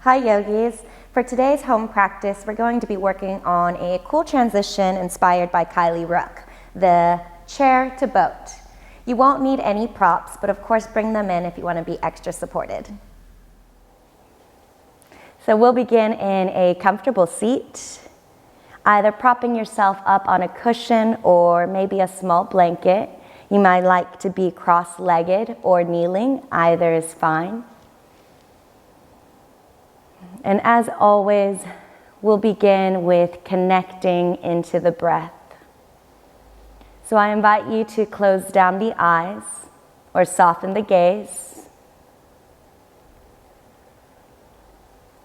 Hi yogis. For today's home practice, we're going to be working on a cool transition inspired by Kylie Rook, the chair to boat. You won't need any props, but of course bring them in if you want to be extra supported. So we'll begin in a comfortable seat, either propping yourself up on a cushion or maybe a small blanket. You might like to be cross-legged or kneeling, either is fine. And as always, we'll begin with connecting into the breath. So I invite you to close down the eyes or soften the gaze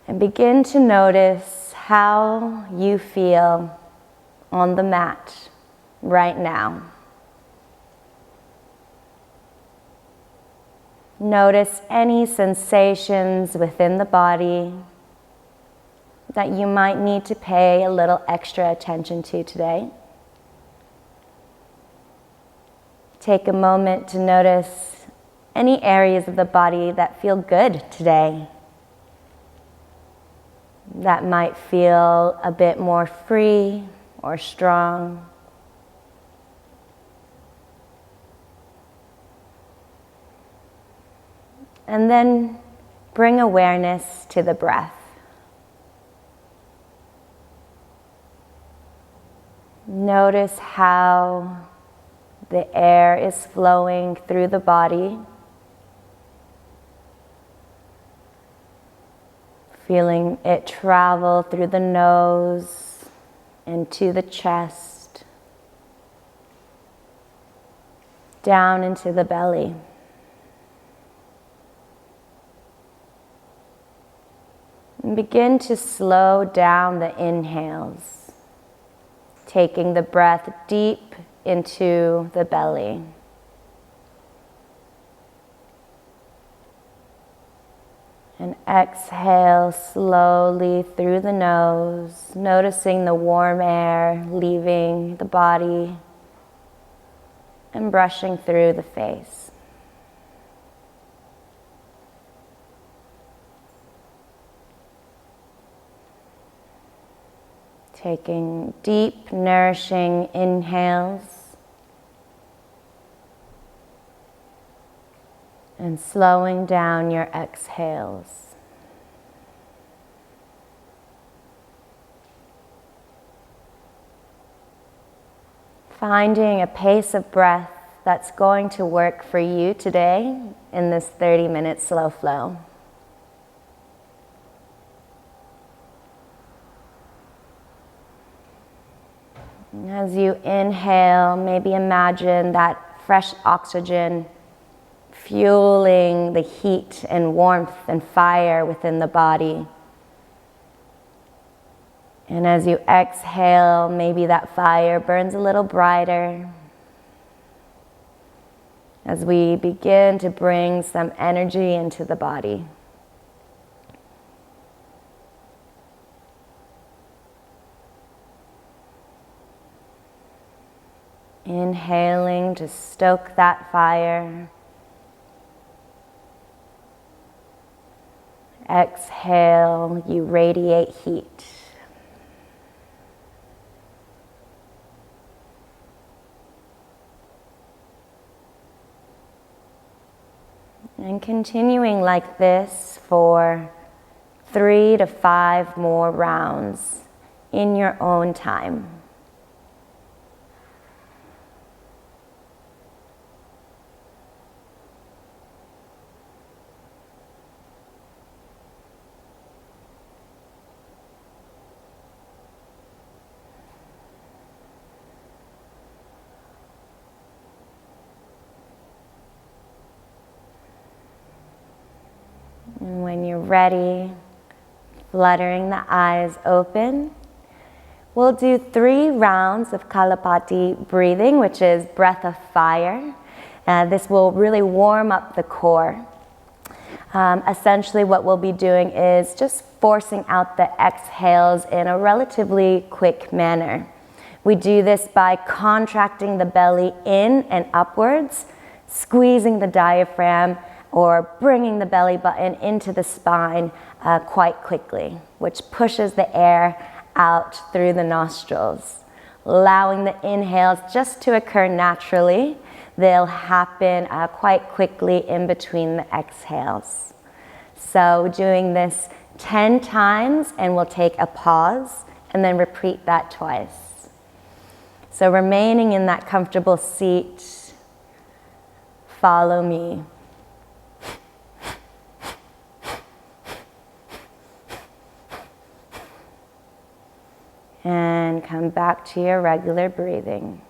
and begin to notice how you feel on the mat right now. Notice any sensations within the body that you might need to pay a little extra attention to today. Take a moment to notice any areas of the body that feel good today, that might feel a bit more free or strong. And then bring awareness to the breath. Notice how the air is flowing through the body, feeling it travel through the nose and to the chest, down into the belly. And begin to slow down the inhales, taking the breath deep into the belly. And exhale slowly through the nose, noticing the warm air leaving the body and brushing through the face. Taking deep, nourishing inhales and slowing down your exhales. Finding a pace of breath that's going to work for you today in this 30-minute slow flow. As you inhale, maybe imagine that fresh oxygen fueling the heat and warmth and fire within the body. And as you exhale, maybe that fire burns a little brighter. As we begin to bring some energy into the body. Inhaling to stoke that fire. Exhale, you radiate heat. And continuing like this for 3 to 5 more rounds in your own time. And when you're ready, fluttering the eyes open, we'll do 3 rounds of Kalapati breathing, which is breath of fire. This will really warm up the core. Essentially what we'll be doing is just forcing out the exhales in a relatively quick manner. We do this by contracting the belly in and upwards, squeezing the diaphragm, or bringing the belly button into the spine quite quickly, which pushes the air out through the nostrils, allowing the inhales just to occur naturally. They'll happen quite quickly in between the exhales. So doing this 10 times, and we'll take a pause and then repeat that twice. So remaining in that comfortable seat, follow me. And come back to your regular breathing.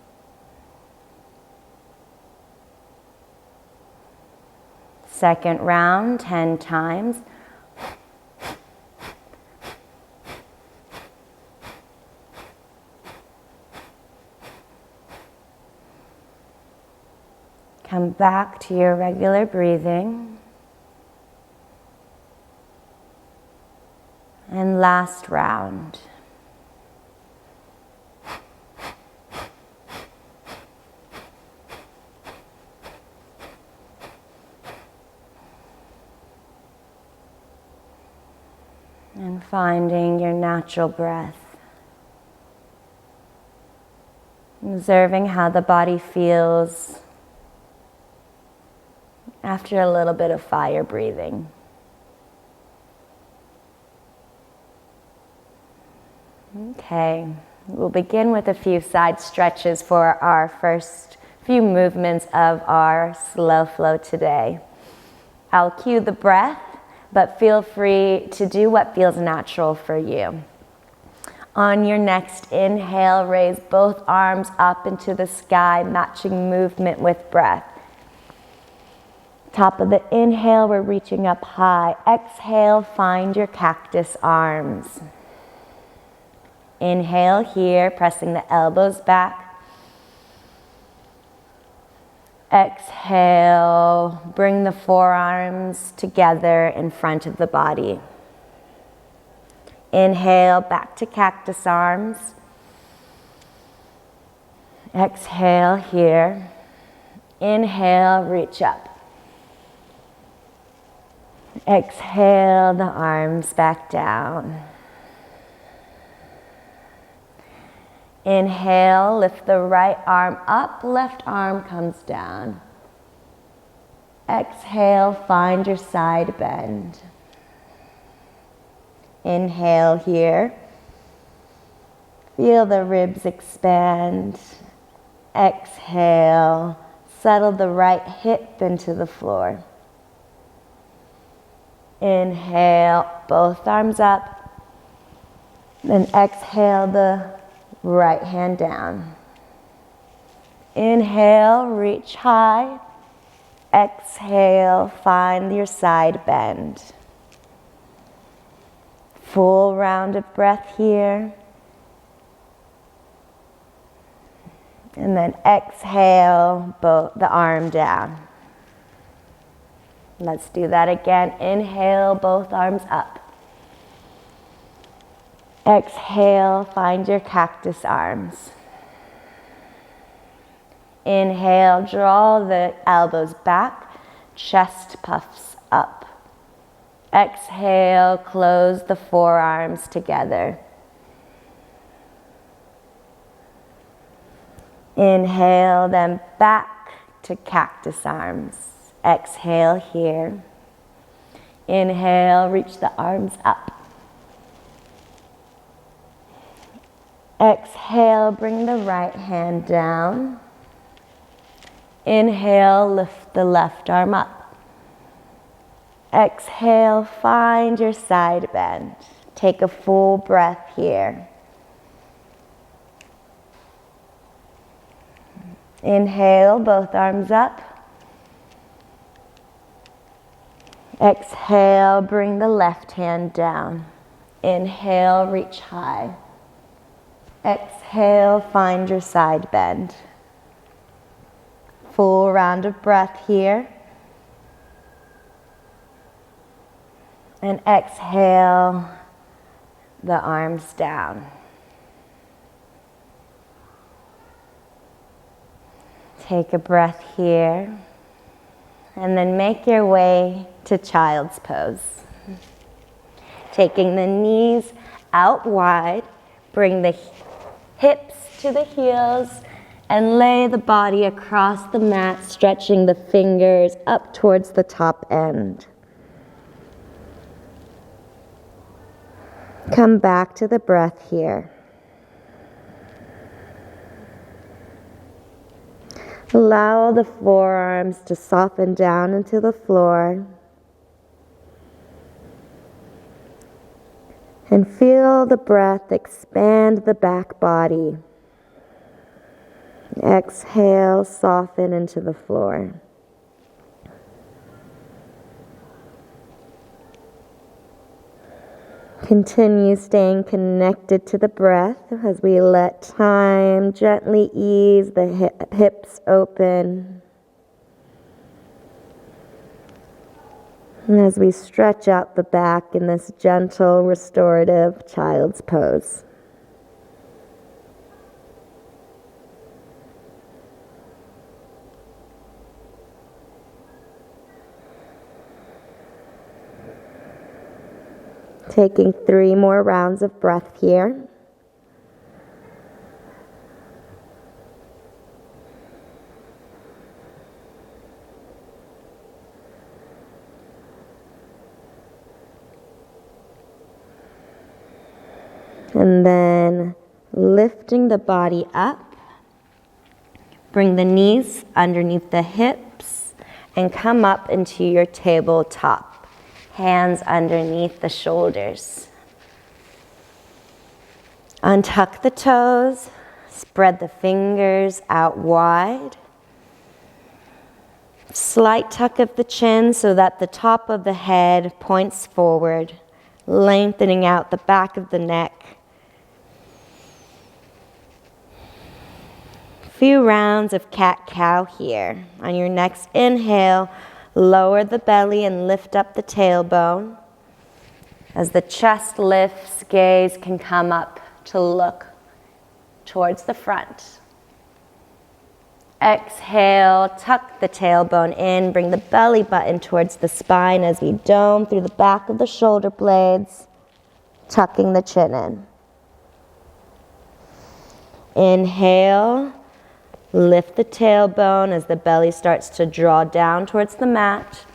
Second round, 10 times. Come back to your regular breathing. And last round. And finding your natural breath. Observing how the body feels after a little bit of fire breathing. Okay, we'll begin with a few side stretches for our first few movements of our slow flow today. I'll cue the breath, but feel free to do what feels natural for you. On your next inhale, raise both arms up into the sky, matching movement with breath. Top of the inhale, we're reaching up high. Exhale, find your cactus arms. Inhale here, pressing the elbows back. Exhale, bring the forearms together in front of the body. Inhale, back to cactus arms. Exhale here. Inhale, reach up. Exhale, the arms back down. Inhale, lift the right arm up, left arm comes down. Exhale, find your side bend. Inhale here. Feel the ribs expand. Exhale, settle the right hip into the floor. Inhale, both arms up. Then exhale the right hand down. Inhale, reach high. Exhale, find your side bend. Full round of breath here. And then exhale, the arm down. Let's do that again. Inhale, both arms up. Exhale, find your cactus arms. Inhale, draw the elbows back, chest puffs up. Exhale, close the forearms together. Inhale, then back to cactus arms. Exhale here. Inhale, reach the arms up. Exhale, bring the right hand down. Inhale, lift the left arm up. Exhale, find your side bend. Take a full breath here. Inhale, both arms up. Exhale, bring the left hand down. Inhale, reach high. Exhale, find your side bend. Full round of breath here. And exhale, the arms down. Take a breath here. and then make your way to child's pose. Taking the knees out wide, bring the hips to the heels, and lay the body across the mat, stretching the fingers up towards the top end. Come back to the breath here. Allow the forearms to soften down into the floor. And feel the breath expand the back body. Exhale, soften into the floor. Continue staying connected to the breath as we let time gently ease the hips open. And as we stretch out the back in this gentle, restorative child's pose. Taking 3 more rounds of breath here. And then lifting the body up, bring the knees underneath the hips and come up into your tabletop. Hands underneath the shoulders. Untuck the toes, spread the fingers out wide. Slight tuck of the chin so that the top of the head points forward, lengthening out the back of the neck. Few rounds of cat-cow here. On your next inhale, lower the belly and lift up the tailbone. As the chest lifts, gaze can come up to look towards the front. Exhale, tuck the tailbone in, bring the belly button towards the spine as we dome through the back of the shoulder blades, tucking the chin in. Inhale. Lift the tailbone as the belly starts to draw down towards the mat,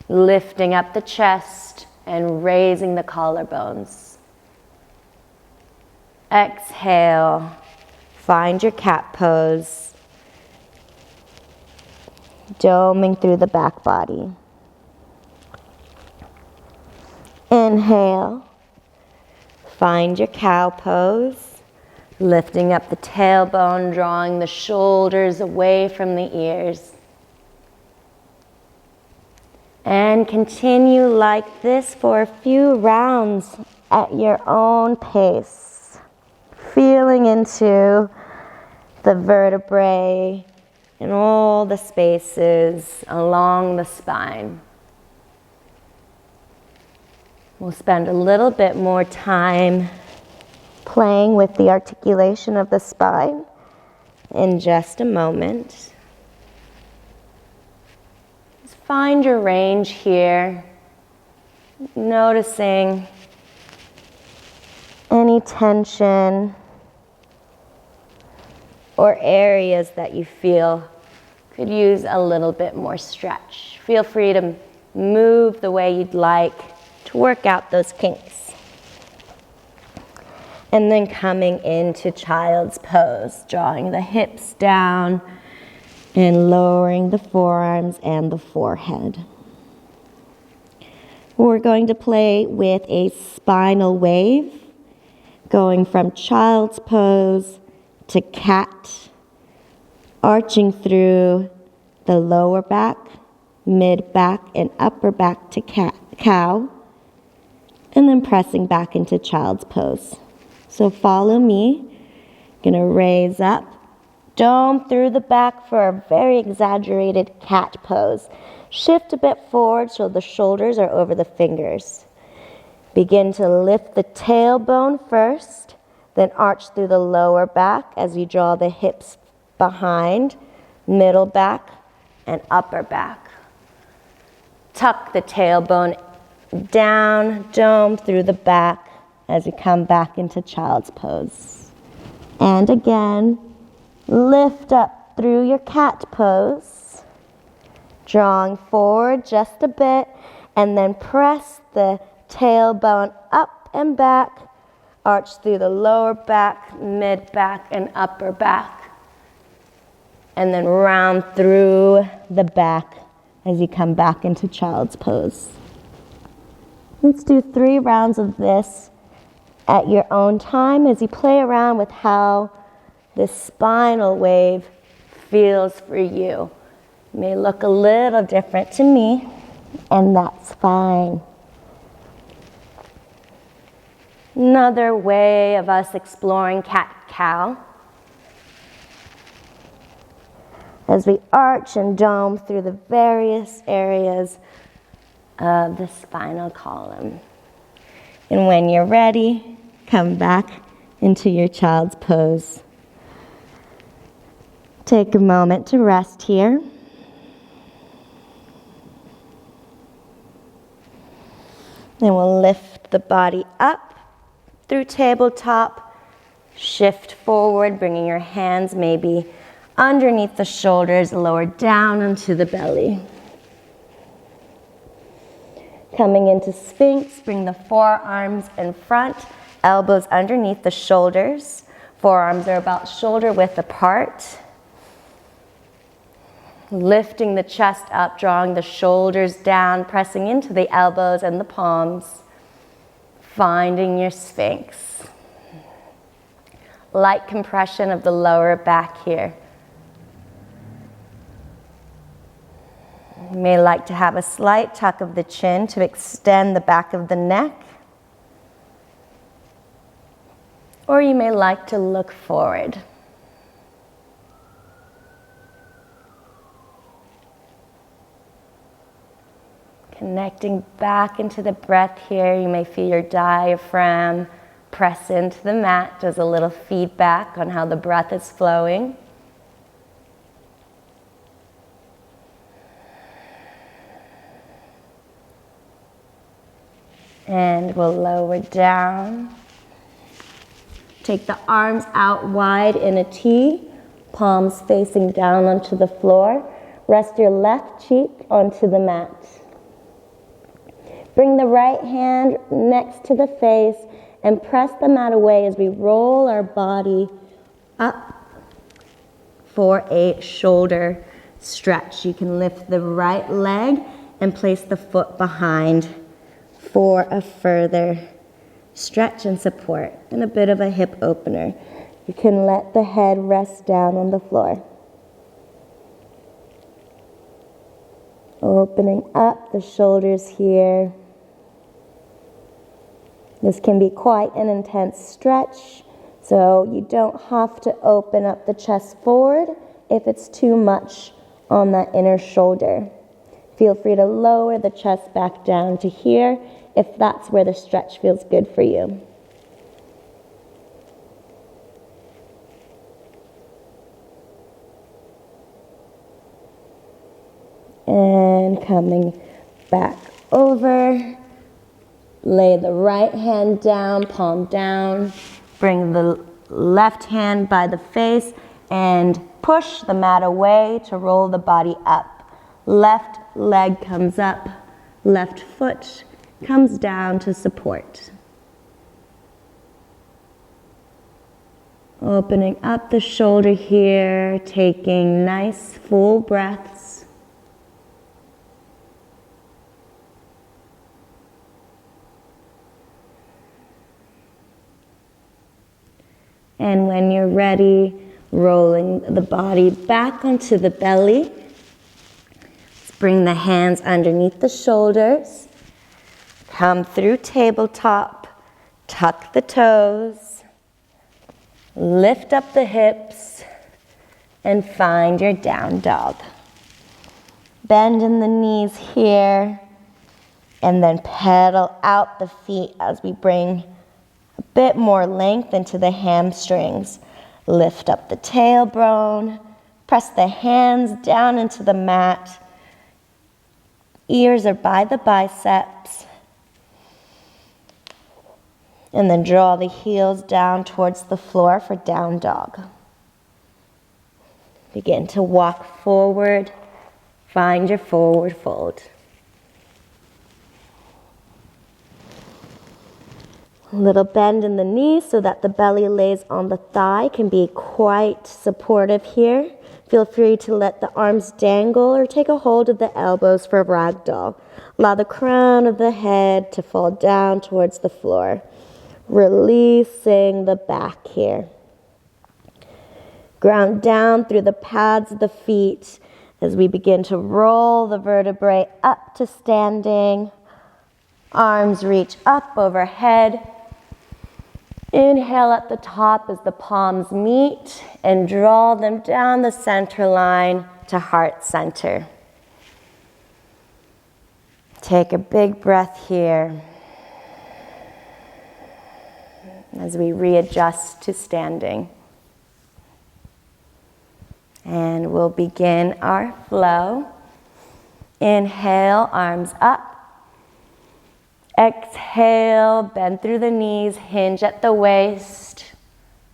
lifting up the chest and raising the collarbones. Exhale, find your cat pose, doming through the back body. Inhale, find your cow pose. Lifting up the tailbone, drawing the shoulders away from the ears. And continue like this for a few rounds at your own pace. Feeling into the vertebrae and all the spaces along the spine. We'll spend a little bit more time playing with the articulation of the spine in just a moment. Just find your range here, noticing any tension or areas that you feel could use a little bit more stretch. Feel free to move the way you'd like to work out those kinks. And then coming into child's pose, drawing the hips down and lowering the forearms and the forehead. We're going to play with a spinal wave, going from child's pose to cat, arching through the lower back, mid back, and upper back to cow, and then pressing back into child's pose. So follow me. Gonna raise up, dome through the back for a very exaggerated cat pose. Shift a bit forward so the shoulders are over the fingers. Begin to lift the tailbone first, then arch through the lower back as you draw the hips behind, middle back, and upper back. tuck the tailbone down, dome through the back as you come back into child's pose. And again, lift up through your cat pose, drawing forward just a bit, and then press the tailbone up and back, arch through the lower back, mid back, and upper back. And then round through the back as you come back into child's pose. Let's do 3 rounds of this at your own time as you play around with how this spinal wave feels for you. It may look a little different to me, and that's fine. Another way of us exploring cat-cow as we arch and dome through the various areas of the spinal column. And when you're ready, come back into your child's pose. Take a moment to rest here. Then we'll lift the body up through tabletop, shift forward, bringing your hands maybe underneath the shoulders, lower down onto the belly. Coming into Sphinx, bring the forearms in front, elbows underneath the shoulders. Forearms are about shoulder width apart. Lifting the chest up, drawing the shoulders down, pressing into the elbows and the palms. Finding your Sphinx. Light compression of the lower back here. You may like to have a slight tuck of the chin to extend the back of the neck. Or you may like to look forward. Connecting back into the breath here. You may feel your diaphragm press into the mat. Does a little feedback on how the breath is flowing. And we'll lower down. Take the arms out wide in a T, palms facing down onto the floor. Rest your left cheek onto the mat. Bring the right hand next to the face and press the mat away as we roll our body up for a shoulder stretch. You can lift the right leg and place the foot behind for a further stretch and support, and a bit of a hip opener. You can let the head rest down on the floor. Opening up the shoulders here. This can be quite an intense stretch, so you don't have to open up the chest forward if it's too much on that inner shoulder. Feel free to lower the chest back down to here if that's where the stretch feels good for you. And coming back over, lay the right hand down, palm down, bring the left hand by the face and push the mat away to roll the body up. Left leg comes up, left foot comes down to support. Opening up the shoulder here, taking nice full breaths. And when you're ready, rolling the body back onto the belly. Let's bring the hands underneath the shoulders. Come through tabletop, tuck the toes, lift up the hips, and find your down dog. Bend in the knees here, and then pedal out the feet as we bring a bit more length into the hamstrings. Lift up the tailbone, press the hands down into the mat, Ears are by the biceps. And then draw the heels down towards the floor for down dog. Begin to walk forward. Find your forward fold. A little bend in the knees so that the belly lays on the thigh. Can be quite supportive here. Feel free to let the arms dangle or take a hold of the elbows for ragdoll. Allow the crown of the head to fall down towards the floor. Releasing the back here. Ground down through the pads of the feet as we begin to roll the vertebrae up to standing. Arms reach up overhead. Inhale at the top as the palms meet and draw them down the center line to heart center. Take a big breath here as we readjust to standing. And we'll begin our flow. Inhale, arms up. Exhale, bend through the knees, hinge at the waist.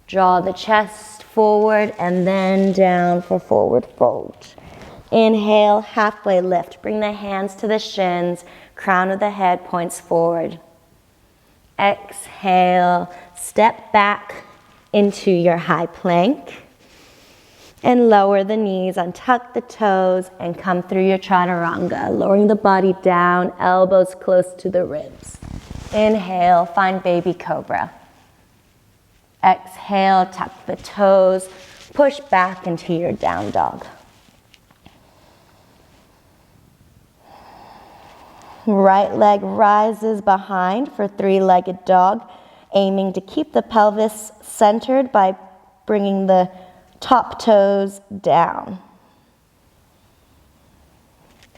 Draw the chest forward and then down for forward fold. Inhale, halfway lift. Bring the hands to the shins. Crown of the head points forward. Exhale, step back into your high plank. And lower the knees, untuck the toes, and come through your chaturanga, lowering the body down, elbows close to the ribs. Inhale, find baby cobra. Exhale, tuck the toes, push back into your down dog. Right leg rises behind for three-legged dog, aiming to keep the pelvis centered by bringing the top toes down.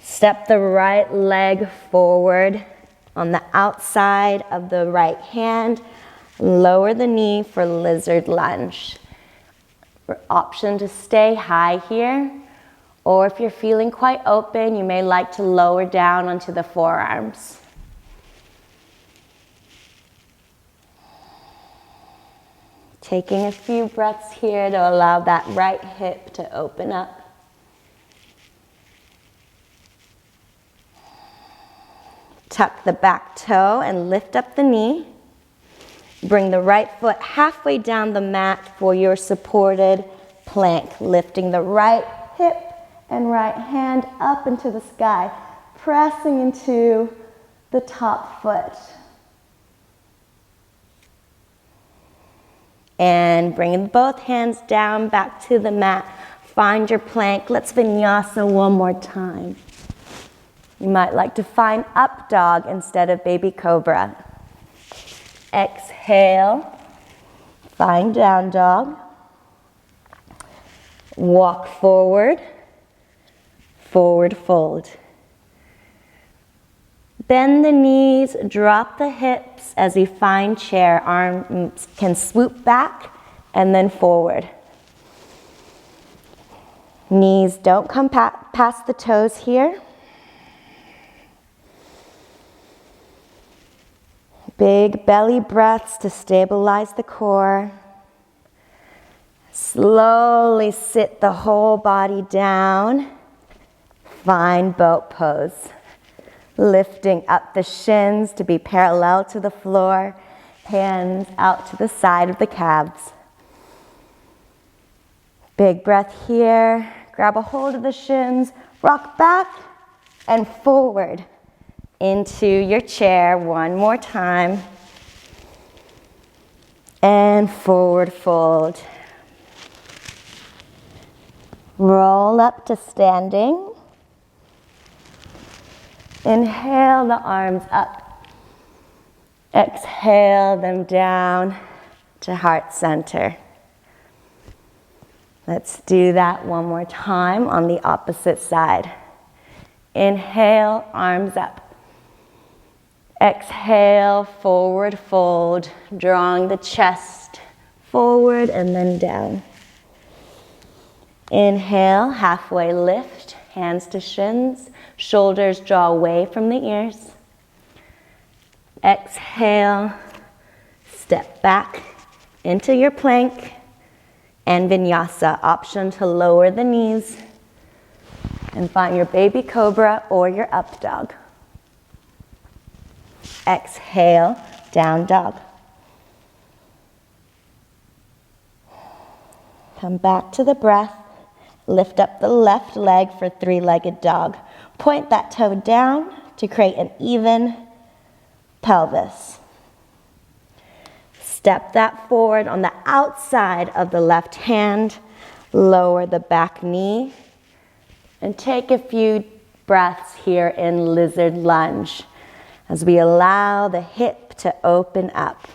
Step the right leg forward on the outside of the right hand. Lower the knee for lizard lunge. Option to stay high here, or if you're feeling quite open, you may like to lower down onto the forearms. Taking a few breaths here to allow that right hip to open up. Tuck the back toe and lift up the knee. Bring the right foot halfway down the mat for your supported plank, lifting the right hip and right hand up into the sky, pressing into the top foot. And bring both hands down back to the mat. Find your plank. Let's vinyasa one more time. You might like to find up dog instead of baby cobra. Exhale. Find down dog. Walk forward. Forward fold. Bend the knees, drop the hips as you find chair. Arms can swoop back and then forward. Knees don't come past the toes here. Big belly breaths to stabilize the core. Slowly sit the whole body down. Find boat pose. Lifting up the shins to be parallel to the floor, hands out to the side of the calves. Big breath here. Grab a hold of the shins, rock back and forward into your chair one more time. And forward fold. Roll up to standing. Inhale the arms up. Exhale them down to heart center. Let's do that one more time on the opposite side. Inhale, arms up. Exhale, forward fold, drawing the chest forward and then down. Inhale, halfway lift, hands to shins, shoulders draw away from the ears. Exhale, step back into your plank and vinyasa, option to lower the knees and find your baby cobra or your up dog. Exhale, down dog. Come back to the breath. Lift up the left leg for three-legged dog. Point that toe down to create an even pelvis. Step that forward on the outside of the left hand. Lower the back knee. And take a few breaths here in lizard lunge as we allow the hip to open up.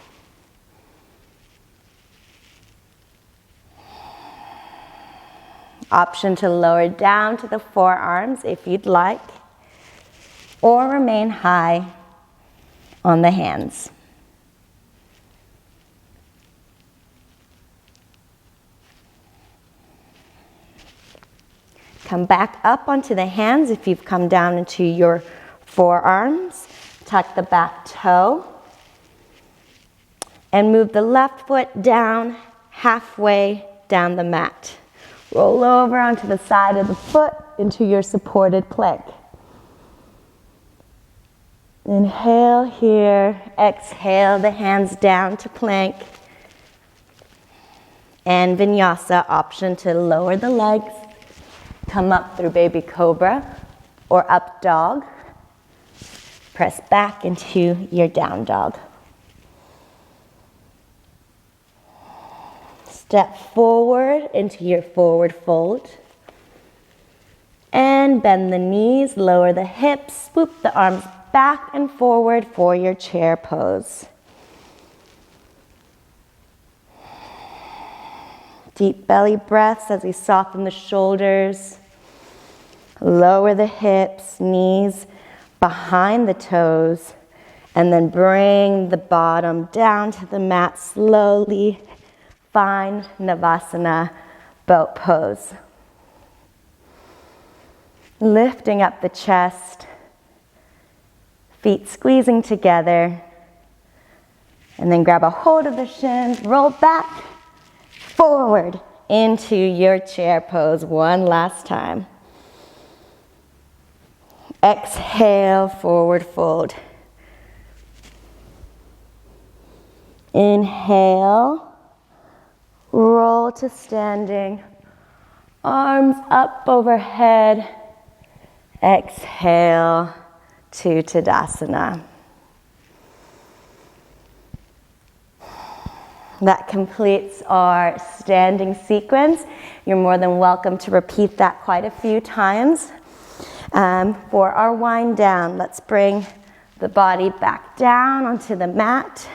Option to lower down to the forearms if you'd like, or remain high on the hands. Come back up onto the hands if you've come down into your forearms. Tuck the back toe and move the left foot down halfway down the mat. Roll over onto the side of the foot into your supported plank. Inhale here, exhale the hands down to plank. And vinyasa, option to lower the legs. Come up through baby cobra or up dog. Press back into your down dog. Step forward into your forward fold. And bend the knees, lower the hips, swoop the arms back and forward for your chair pose. Deep belly breaths as we soften the shoulders. Lower the hips, knees behind the toes, and then bring the bottom down to the mat slowly. Find Navasana, boat pose. Lifting up the chest, feet squeezing together, and then grab a hold of the shins, roll back, forward into your chair pose one last time. Exhale, forward fold. Inhale. Roll to standing, arms up overhead. Exhale to Tadasana. That completes our standing sequence. You're more than welcome to repeat that quite a few times. For our wind down, let's bring the body back down onto the mat.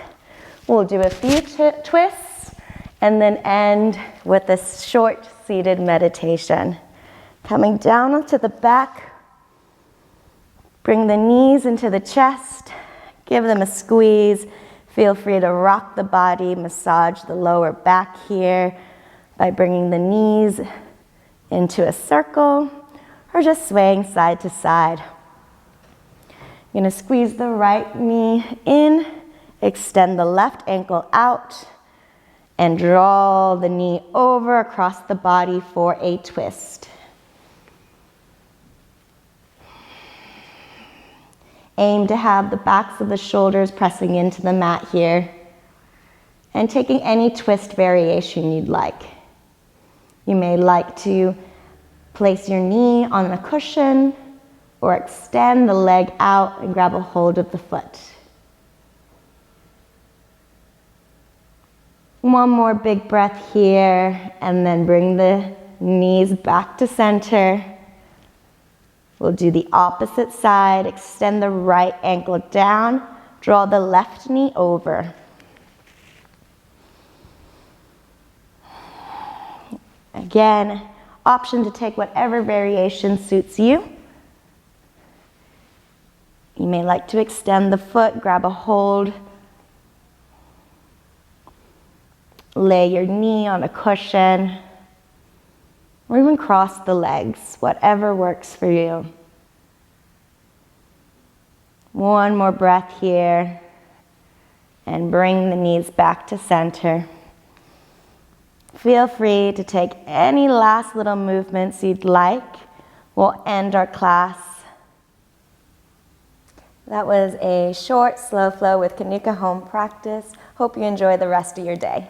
We'll do a few twists and then end with a short seated meditation. Coming down onto the back, bring the knees into the chest, give them a squeeze. Feel free to rock the body, massage the lower back here by bringing the knees into a circle or just swaying side to side. You're going to squeeze the right knee in, extend the left ankle out, and draw the knee over across the body for a twist. Aim to have the backs of the shoulders pressing into the mat here and taking any twist variation you'd like. You may like to place your knee on a cushion or extend the leg out and grab a hold of the foot. One more big breath here, and then bring the knees back to center. We'll do the opposite side. Extend the right ankle down. Draw the left knee over. Again, option to take whatever variation suits you. You may like to extend the foot, grab a hold. Lay your knee on a cushion. or even cross the legs, whatever works for you. One more breath here, and bring the knees back to center. Feel free to take any last little movements you'd like. We'll end our class. That was a short, slow flow with Kanuka home practice. Hope you enjoy the rest of your day.